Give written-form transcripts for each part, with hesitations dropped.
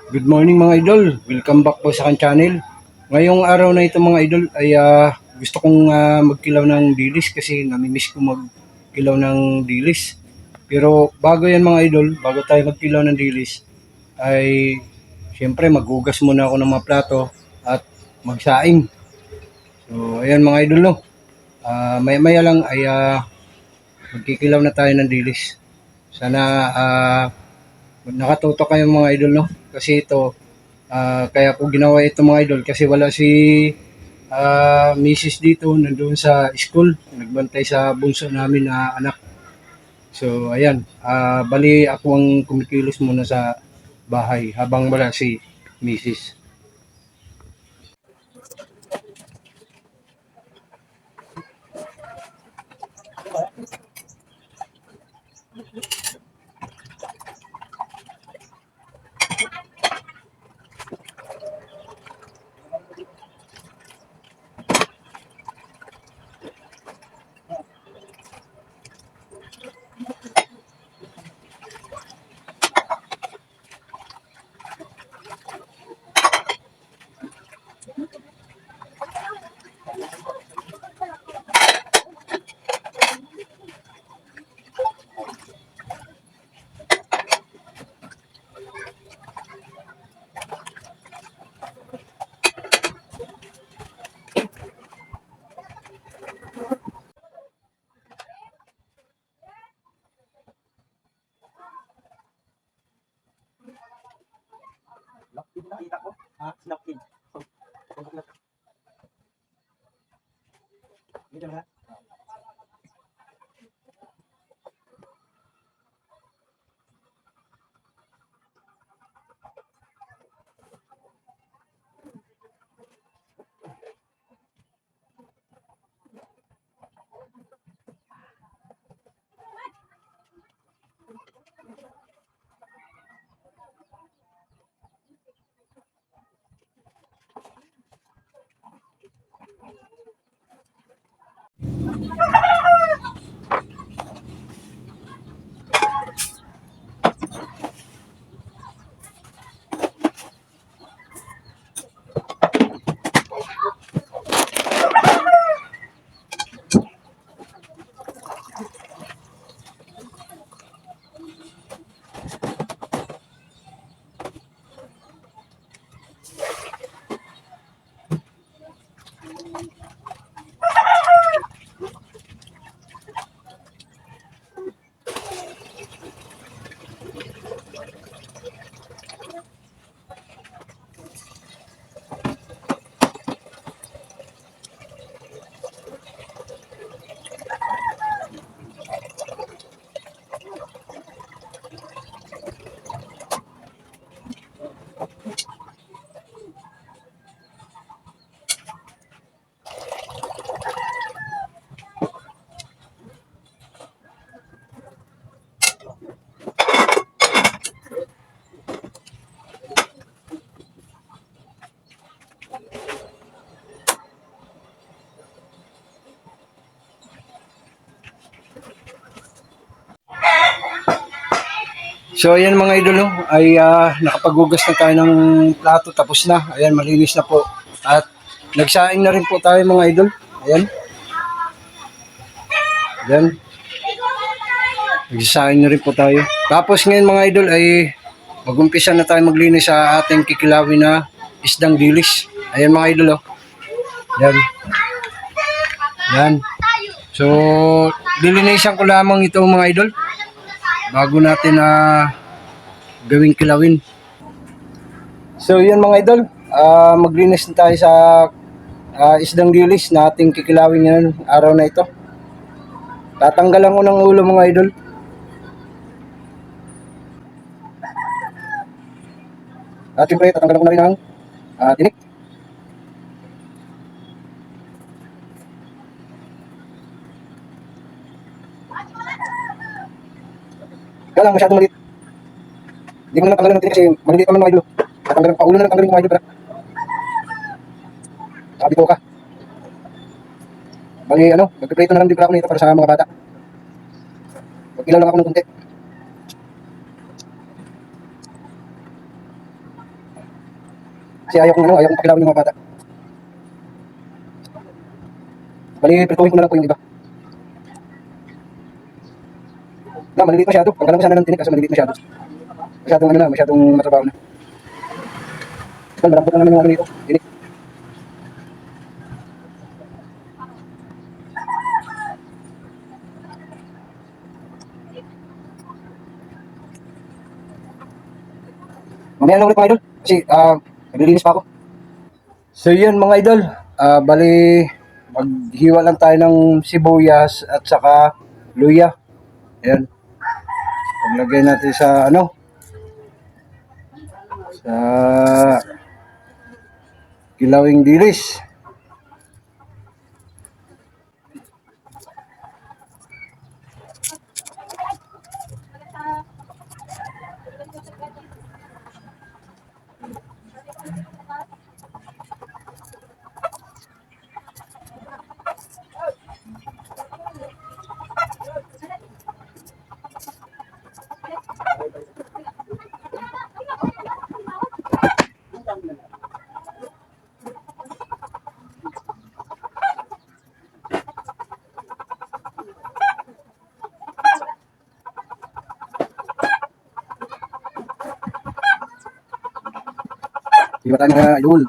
Good morning mga idol. Welcome back po sa akin channel. Ngayong araw na ito mga idol ay gusto kong magkilaw ng dilis kasi namimiss ko magkilaw ng dilis. Pero bago yan mga idol, bago tayo magkilaw ng dilis ay siyempre maghugas muna ako ng mga plato at magsaing. So ayan mga idol no. Maya-maya lang ay magkikilaw na tayo ng dilis. Sana nakatuto kayo mga idol no. Kasi ito kaya ko ginawa ito mga idol kasi wala si misis dito nandoon sa school, nagbantay sa bunso namin na anak. So ayan, bali ako ang kumikilos muna sa bahay habang wala si misis. Nakita ko, snapkin. Dito na. So ayan mga idol no, ay nakapaghugas na tayo ng plato, tapos na. Ayan, malinis na po. At nagsaing na rin po tayo mga idol. Ayan. Ayan. Nagsasaing na rin po tayo. Tapos ngayon mga idol ay mag-umpisa na tayo maglinis sa ating kikilawin na isdang dilis. Ayan mga idol oh. Yan. Yan. So, lilinisan ko lamang ito mga idol bago natin gawing kilawin. So, yan mga idol. Maglinis na tayo sa isdang dilis na ating kikilawin ngayon araw na ito. Tatanggalan ko ng ulo mga idol. At siyempre, tatanggalan ko na rin ang tinik. Kaya lang masyadong maliit. Hindi ko na tanggalan ng tinik kasi maliit naman mga idol. Tatanggalan pa ulo na lang tanggalin mga idol para sabi ko ka. Bali magpiprito na lang din pala ako nito para sa mga bata. Mag-ilaw lang ako ng kunti. Kasi ayaw kong pakilawin yung mga bata. Bali, prituhin ko na lang po yung iba. Maliliit masyado. Pagkalang ko sana ng tinik kasi maliliit masyado. Masyadong matrabaho na. Malambot na naman yung ano dito. Tinik. Mamaya lang ulit mga idol. Kasi naglilinis pa ako. So yun mga idol. Bali, maghiwa lang tayo ng sibuyas at saka luya. Ayan. Paglagay natin sa sa kilawing dilis. Hiwa tayo mga idol.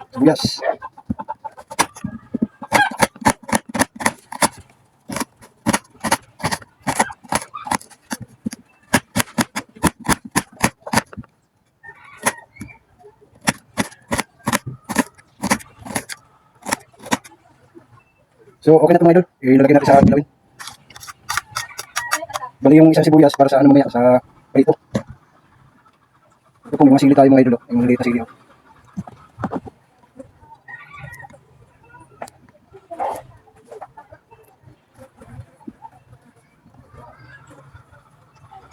Sibuyas. So, okay na ito mga idol. Ilalagay natin sa kilawin. Bali yung isang sibuyas para sa mamaya, sa prito. Ito po, may mga sili tayo mga idol. Yung mga maliit na sili.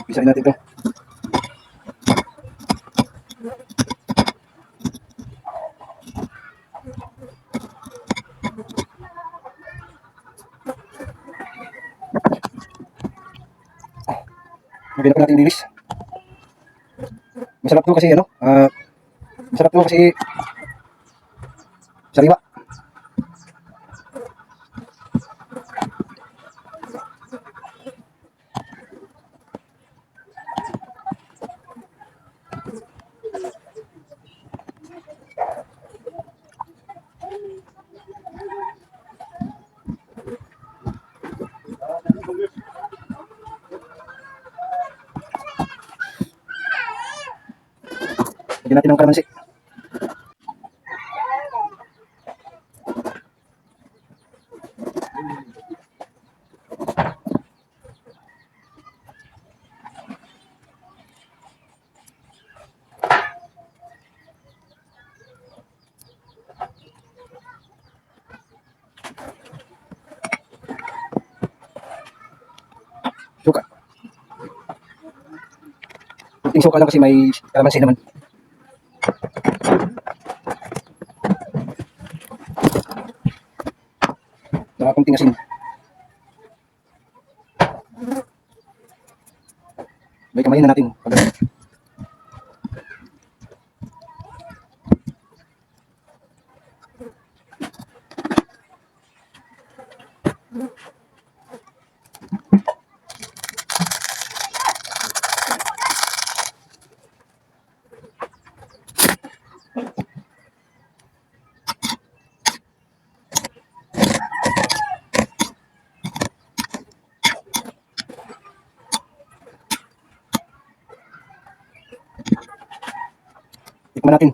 Bisain natin ito. Lagyan na po natin yung dilis. Masarap to kasi sariwa. Lagyan natin ng kalamansi. Suka. Kunting suka lang kasi may kalamansi naman. Saka kunting asin. May kamayin na natin. Tikman natin.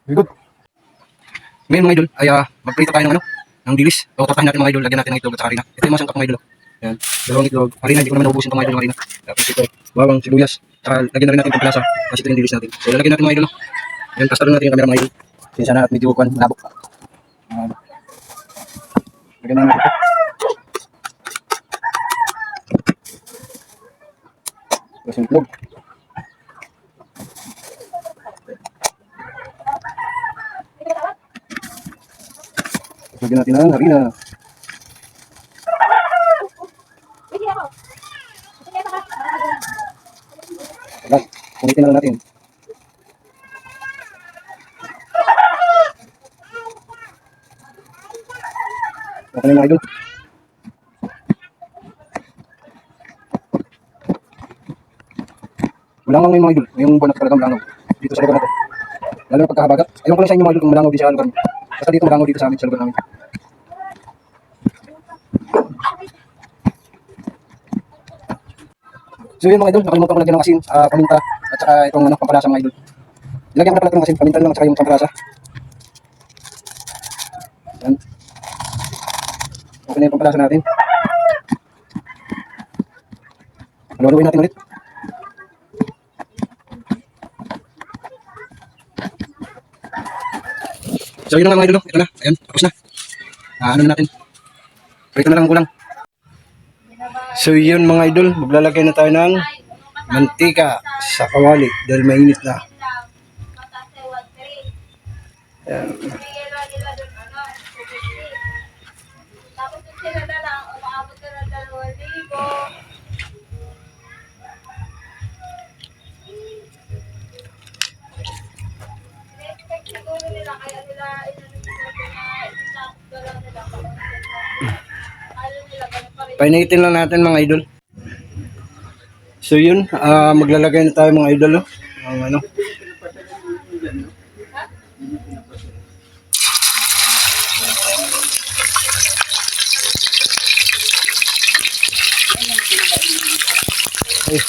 Very good. Ngayon mga idol ay magprito tayo ng dilis. O tortahin natin mga idol, lagyan natin ng itlog at saka harina. Ito yung mga sangkap mga idol. Yan, dalawang itlog. Harina, hindi ko naman naubusin itong mga idol ng harina. Tapos ito, bawang, sibuyas. Saka lagyan na rin natin itong plasa. Kasi ito yung dilis natin. So lalagyan natin mga idol. Yan, pasta natin yung camera mga idol. Sinsa na at medyo malabo. Lagyan na natin ito. Tapos yung itlog. Lagyan natin ang harina. Wala, kumitin na lang natin. Okay na yung mga idol. Malangaw na yung mga idol. Yung buwan na talagang malangaw. Dito sa lugar na to. Lalo na pagkahabagat. Ayaw ko lang sa inyo mga idol kung malangaw din sa lugar nyo. Basta dito malangaw dito sa amin, sa lugar namin. So yun mga idol, nakalimutan ko lagyan ng asin, paminta, at saka itong pampalasa mga idol. Ilagyan ko na pala ng asin, paminta lang, at saka yung pampalasa. Yan. Okay na yung pampalasa natin. Haluhaluin natin ulit. So yun na nga mga idol, ito na, ayan, tapos na. Ano na natin. Prito na lang kulang. So yun mga idol, maglalagay na tayo ng mantika sa kawali dahil mainit na. Ayan. Tapos yung sila na lang, umaabot ka ng 2,000. In-expect siguro nila, kaya nila inasakot lang nila. Ayaw nila, ganun pa rin. Painitin lang natin mga idol. So yun, maglalagay na tayo mga idol. Ang ano. Ay.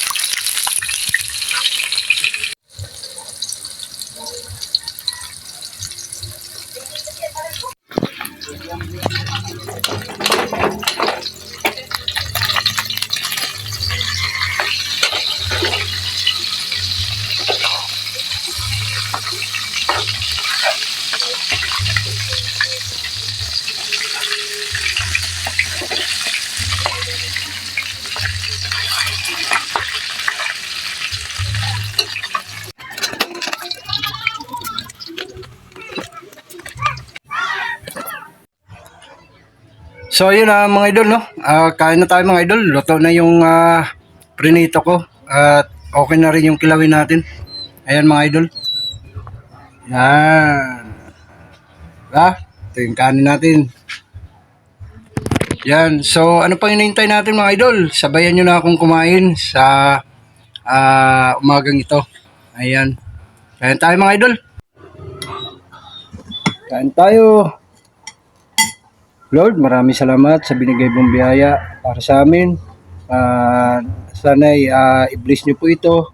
So yun mga idol no. Kain na tayo mga idol. Luto na yung prinito ko at okay na rin yung kilawin natin. Ayan mga idol. Yan. Ito yung kanin natin. Yan. So ano pang hinihintay natin mga idol? Sabayan nyo na akong kumain sa umagang ito. Ayan. Kain tayo mga idol. Kain tayo. Lord, maraming salamat sa binigay mong biyaya para sa amin. Sana'y i-bless nyo po ito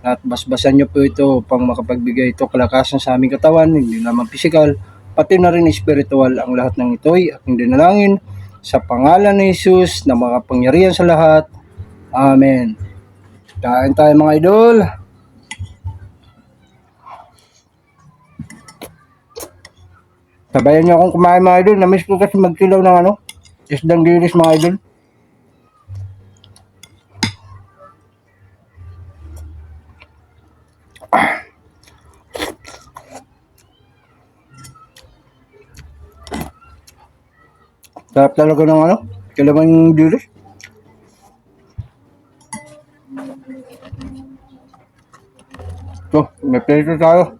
at basbasan nyo po ito upang makapagbigay ito kalakasan sa aming katawan, hindi naman physical, pati na rin spiritual. Ang lahat ng ito'y aking dinalangin sa pangalan ni Jesus na makapangyarihan sa lahat. Amen. Kain tayo mga idol. Sabayan niyo akong kumain mga idol. Namiss ko kasi magkilaw ng isdang dilis mga idol. Sarap talaga ng kilawang dilis. So, may plate tayo.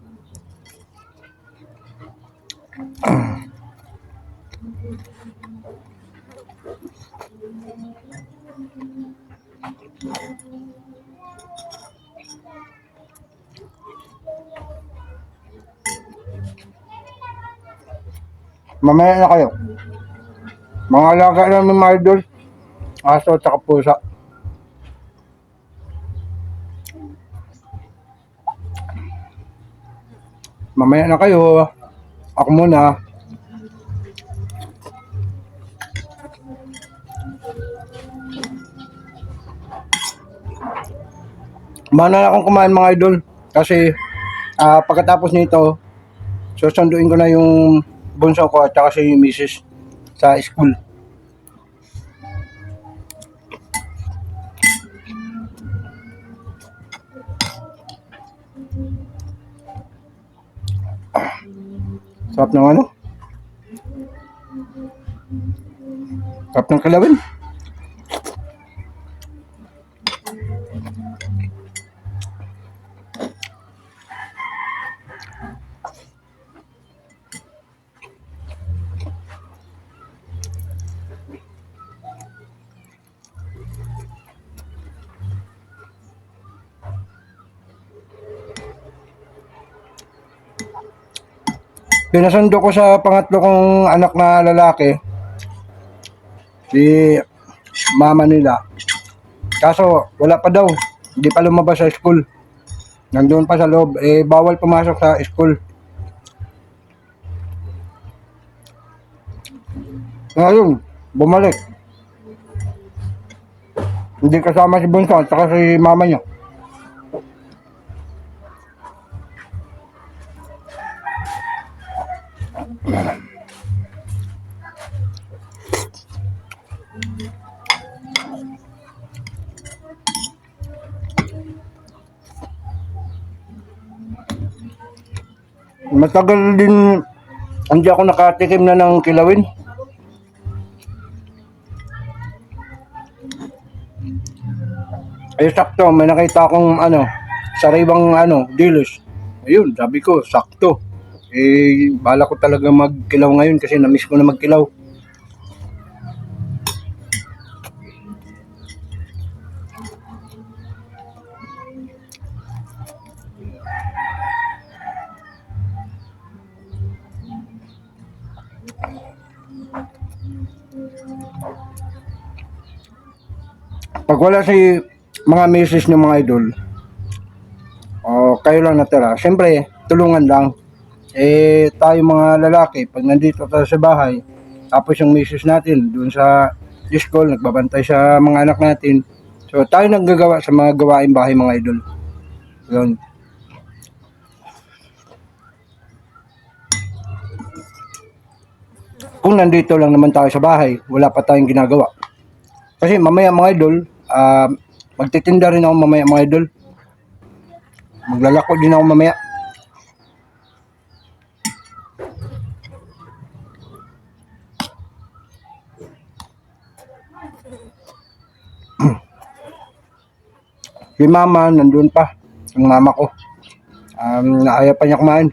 Mamaya na kayo. Mga alaga namin mga idol. Aso at saka pusa. Mamaya na kayo. Ako muna. Mana na akong kumain mga idol. Kasi pagkatapos nito, susunduin ko na yung bunso ko at saka si Mrs. sa school. Sarap ng ano? Sarap ng kilawin. Pinasundo ko sa pangatlo kong anak na lalaki, si mama nila. Kaso wala pa daw, hindi pa lumabas sa school. Nandun pa sa loob, eh bawal pumasok sa school. Ngayon, bumalik. Hindi kasama si Bunso at saka si mama niya. Matagal din hindi ako nakatikim na ng kilawin. Eh sakto, may nakita akong sariwang dilis. Ayun, sabi ko, sakto. Eh, bala ko talaga magkilaw ngayon kasi na-miss ko na magkilaw. Pag wala si mga misis ng mga idol, o kayo lang natira, siyempre, tulungan lang. Eh, tayo mga lalaki, pag nandito tayo sa bahay, tapos yung misis natin, dun sa school, nagbabantay sa mga anak natin. So, tayo naggagawa sa mga gawain bahay mga idol. Yun. Kung nandito lang naman tayo sa bahay, wala pa tayong ginagawa. Kasi mamaya mga idol, magtitinda rin ako mamaya mga idol. Maglalako din ako mamaya. Si mama, nandun pa. Yung mama ko. Naaya pa niya kumain.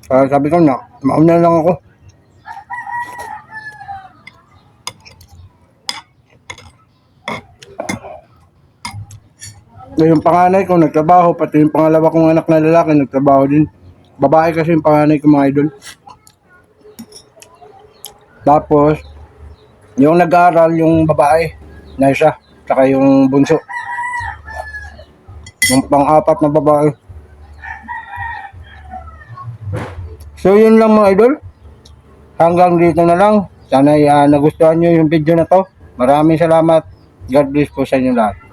Sabi ko na, mauna lang ako. Yung panganay ko nagtrabaho, pati yung pangalawa kong anak na lalaki nagtrabaho din. Babae kasi yung panganay ko mga idol. Tapos, yung nag-aaral yung babae na isa, saka yung bunso. Yung pang-apat na babae. So yun lang mga idol. Hanggang dito na lang. Sana nagustuhan nyo yung video na to. Maraming salamat. God bless po sa inyo lahat.